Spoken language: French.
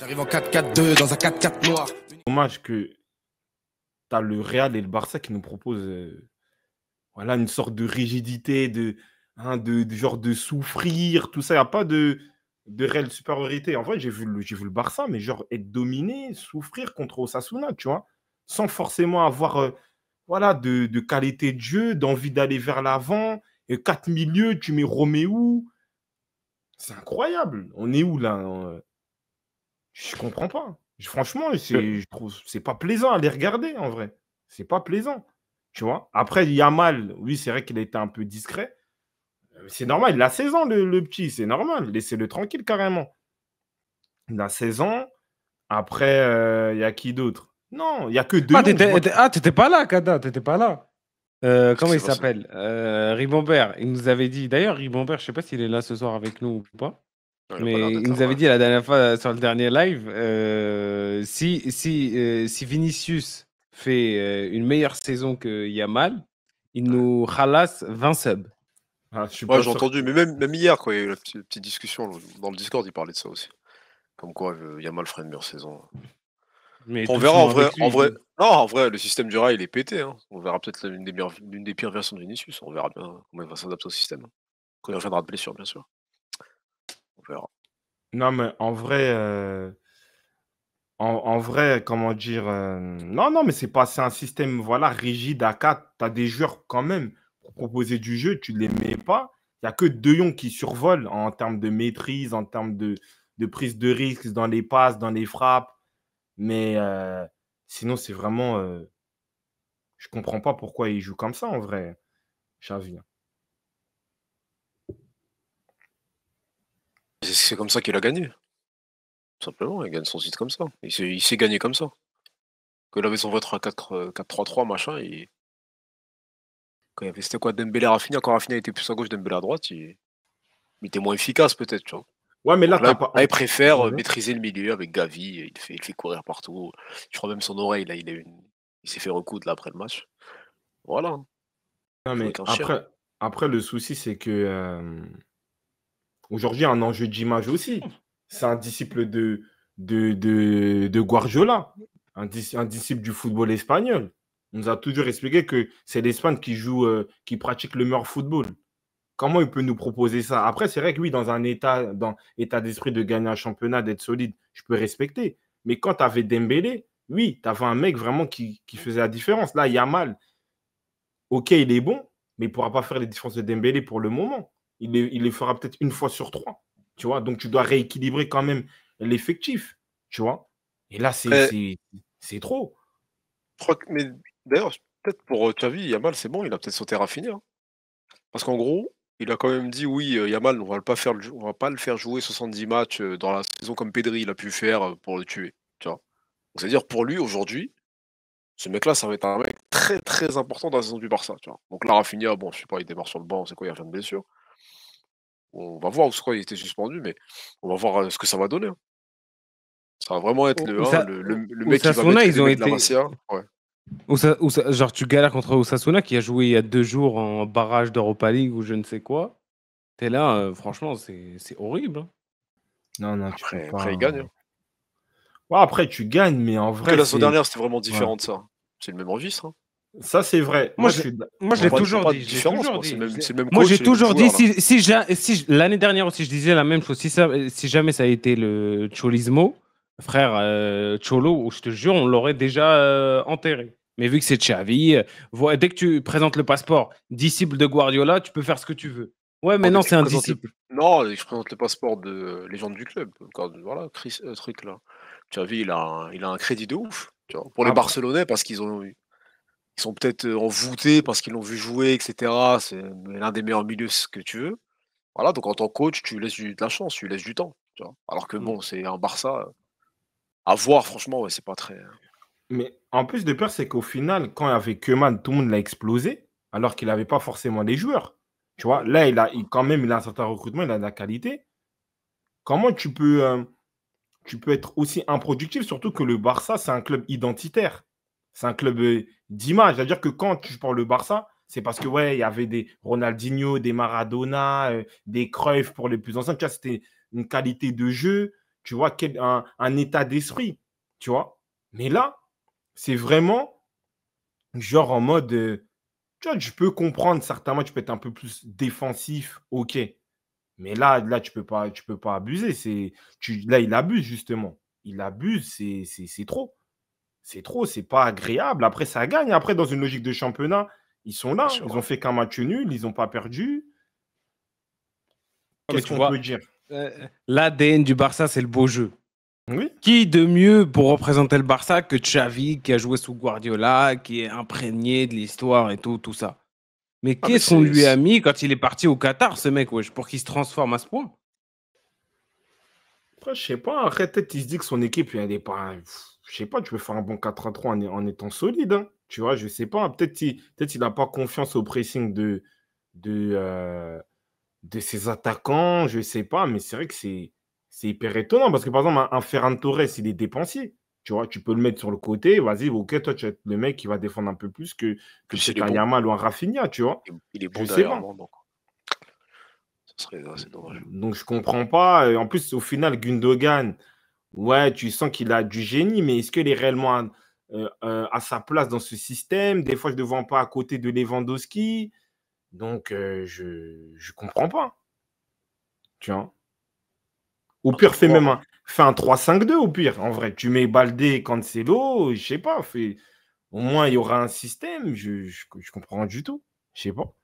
J'arrive en 4-4-2 dans un 4-4 noir. Dommage que tu as le Real et le Barça qui nous proposent voilà, une sorte de rigidité, de genre de souffrir, tout ça. Il n'y a pas de réelle supériorité. En vrai, j'ai vu le Barça, mais genre être dominé, souffrir contre Osasuna, tu vois, sans forcément avoir voilà, de qualité de jeu, d'envie d'aller vers l'avant. Et 4 milieux, tu mets Roméo. C'est incroyable. On est où là? Je comprends pas. Franchement, je trouve c'est pas plaisant à les regarder en vrai. C'est pas plaisant. Tu vois? Après, Yamal, oui, c'est vrai qu'il a été un peu discret. C'est normal, il a 16 ans, le petit, c'est normal. Laissez-le tranquille carrément. Il a 16 ans. Après, il y a qui d'autre? Non, il n'y a que De Ah, Jong. t'étais pas là, Kada, t'étais pas là. Comment c'est il pas ça. s'appelle Ribombert. Il nous avait dit. D'ailleurs, Ribombert, je sais pas s'il est là ce soir avec nous ou pas. Non, il a pas Mais l'air il d'être nous là, avait ouais. dit la dernière fois sur le dernier live, si Vinicius fait une meilleure saison que Yamal, il nous ralasse 20 subs. Ah, je suis Ouais, pas j'ai sûr. entendu, mais même hier, quoi, il y a eu la petite discussion dans le Discord, il parlait de ça aussi. Comme quoi, Yamal ferait une meilleure saison. Mais Après, on verra, doucement avec lui. non, en vrai, le système du Rail, il est pété, hein. On verra peut-être l'une des pires versions de Vinicius. On verra bien comment il va s'adapter au système. Quand il reviendra de blessure, bien sûr. On verra. Non, mais en vrai, comment dire, non, mais c'est un système voilà, rigide à 4. Tu as des joueurs quand même pour proposer du jeu, tu ne les mets pas. Il n'y a que De Jong qui survole en termes de maîtrise, en termes de prise de risque dans les passes, dans les frappes. Mais sinon, c'est vraiment. Je ne comprends pas pourquoi il joue comme ça en vrai, Xavi. C'est comme ça qu'il a gagné. Tout simplement, il gagne son site comme ça. Il sait gagner comme ça. Quand il avait son vrai 4-3-3, machin, quand il y avait, c'était quoi, Dembélé, Rafinha, quand Rafinha était plus à gauche, Dembélé à droite, il était moins efficace peut-être, tu vois. Ouais, mais là, Donc là, t'as pas. il préfère Ouais. maîtriser le milieu avec Gavi, il fait courir partout. Je crois même son oreille, là, il s'est fait recoudre là, après le match. Voilà, hein. Non, Jouer mais qu'un chien. après, le souci, c'est que aujourd'hui, il y a un enjeu d'image aussi. C'est un disciple de Guardiola, un disciple du football espagnol. On nous a toujours expliqué que c'est l'Espagne qui joue, qui pratique le meilleur football. Comment il peut nous proposer ça? Après, c'est vrai que oui, dans état d'esprit de gagner un championnat, d'être solide, je peux respecter. Mais quand tu avais Dembélé, oui, tu avais un mec vraiment qui faisait la différence. Là, Yamal, ok, il est bon, mais il ne pourra pas faire les différences de Dembélé pour le moment. Il les fera peut-être une fois sur trois. Tu vois, donc tu dois rééquilibrer quand même l'effectif. Tu vois. Et là, Après, c'est trop. je crois que, mais d'ailleurs, peut-être pour Xavi, Yamal, c'est bon, il a peut-être sauté Rafinha, hein. Parce qu'en gros, il a quand même dit oui, Yamal, on va pas le faire jouer 70 matchs dans la saison comme Pedri il a pu faire pour le tuer. Tu vois. Donc, c'est-à-dire pour lui, aujourd'hui, ce mec-là, ça va être un mec très très important dans la saison du Barça. Tu vois. Donc là, Rafinha, bon, je sais pas, il démarre sur le banc, c'est quoi, il revient de blessure. On va voir, parce qu'il était suspendu, mais on va voir ce que ça va donner, hein. Ça va vraiment être le mec qui va Osasuna, mettre les ils ont mecs de la été. Masia. Ouais. Genre, tu galères contre Osasuna qui a joué il y a 2 jours en barrage d'Europa League ou je ne sais quoi. T'es là, franchement, c'est horrible, hein. Non, tu peux Après, il pas. gagne, hein. Ouais, après, tu gagnes, mais en Que vrai, la saison c'est. dernière, c'était vraiment Ouais. différent de ça. C'est le même registre, hein. Ça, c'est vrai. Moi, Moi, je, je suis. moi, je Il l'ai Ouais. y a toujours pas de dit. Je l'ai différence, toujours quoi. C'est dit. le même Moi, coach j'ai et les mêmes toujours dit. joueurs, là. L'année dernière aussi, je disais la même chose. Si jamais ça a été le Cholismo, frère Cholo, je te jure, on l'aurait déjà enterré. Mais vu que c'est Xavi, dès que tu présentes le passeport, disciple de Guardiola, tu peux faire ce que tu veux. Ouais, mais Non, dès non, que c'est tu un présentes disciple. Non, dès que je présente le passeport de légende du club. Voilà, truc là. Xavi, il a un crédit de ouf. Tu vois. Pour les Après, Barcelonais, parce ils sont peut-être envoûtés, parce qu'ils l'ont vu jouer, etc. C'est l'un des meilleurs milieux, ce que tu veux. Voilà, donc en tant que coach, tu laisses de la chance, tu laisses du temps. Tu vois. Alors que bon, c'est un Barça. À voir, franchement, ouais, c'est pas très. mais en plus de peur, c'est qu'au final, quand il y avait Koeman, tout le monde l'a explosé, alors qu'il n'avait pas forcément les joueurs. Tu vois, là, quand même, il a un certain recrutement, il a de la qualité. Comment tu peux être aussi improductif, surtout que le Barça, c'est un club identitaire. C'est un club d'image. C'est-à-dire que quand tu parles le Barça, c'est parce que, ouais, il y avait des Ronaldinho, des Maradona, des Cruyff pour les plus anciens. Tu vois, c'était une qualité de jeu. tu vois, un état d'esprit, tu vois. Mais là, c'est vraiment genre en mode, tu vois, je peux comprendre certainement, tu peux être un peu plus défensif, ok. Mais là, tu peux pas abuser. Là, il abuse justement. Il abuse, c'est trop. C'est trop, c'est pas agréable. Après, ça gagne. Après, dans une logique de championnat, ils sont Bien là. sûr, Ils ouais. ont fait qu'un match nul, ils n'ont pas perdu. Ouais, mais Qu'est-ce tu qu'on peut vois, dire? l'ADN du Barça, c'est le beau jeu. Oui, Qui de mieux pour représenter le Barça que Xavi, qui a joué sous Guardiola, qui est imprégné de l'histoire et tout ça. Mais Ah, mais qu'est-ce qu'on lui a c'est. mis quand il est parti au Qatar, ce mec, wesh, pour qu'il se transforme à ce point? après, je sais pas. Après, peut-être il se dit que son équipe, elle est pas. Je sais pas, tu peux faire un bon 4-3 en étant solide, hein. Tu vois, je sais pas. Peut-être il n'a pas confiance au pressing de, euh, de ses attaquants, je sais pas, mais c'est vrai que c'est hyper étonnant parce que par exemple, un Ferran Torres, il est dépensier. Tu vois, tu peux le mettre sur le côté, vas-y, ok, toi, tu es le mec qui va défendre un peu plus que Plus il est peut-être un bon. Yamal ou un Rafinha, tu vois. Il est Je bon sais derrière pas. moi, donc. Ce serait assez dommage. Donc, je comprends pas. Et en plus, au final, Gundogan, ouais, tu sens qu'il a du génie, mais est-ce qu'il est réellement à sa place dans ce système? Des fois, je ne le vois pas à côté de Lewandowski. Donc, je ne comprends pas. Tu vois. Au Attends pire, de voir. Hein. fais un 3-5-2 au pire. En vrai, tu mets Baldé, Cancelo, je sais pas. Au moins, il y aura un système. Je comprends pas du tout. Je sais pas.